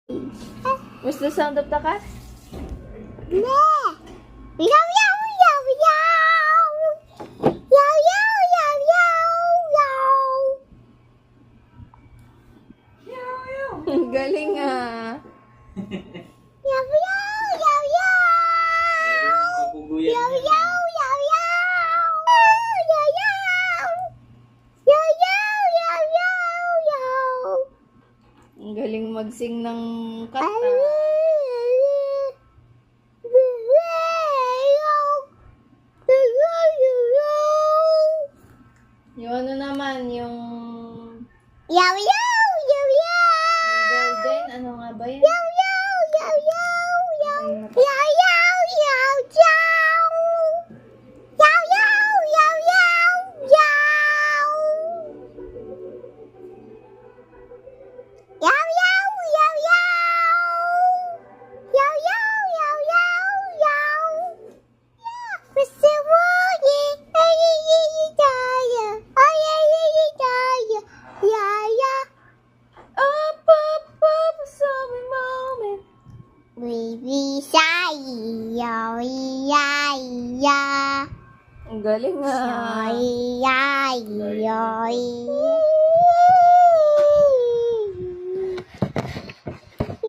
What's the sound of the cat? Meow, meow, meow, meow, meow. Meow, meow, meow, meow, meow. Ang galing ah. Meow, meow, meow, meow. Papuguyan Meow, yan. meow, meow, meow. Meow, meow. Meow, meow, meow, meow, meow. Ang galing mag-sing ng cat Ay, ah. Yung ano naman, yung Yow, yow, yow, yow. golden, ano nga ba yun? Yow, yow, yow, yow, yow. Yow, yow, yow, yow. Yow, yow, yow, yow, yow. Yow, yow, yow, yow. Yow, yow, yow, yow, yow. Yeah, Mr. Woogie. Ay, ay, ay, ay, ay, ay, ay, ay, ay, yeah, yeah. Up, up, up, some moment. Baby shy, yo, yeah, yeah. Ang galing ah. Yo, yeah, yo, yeah.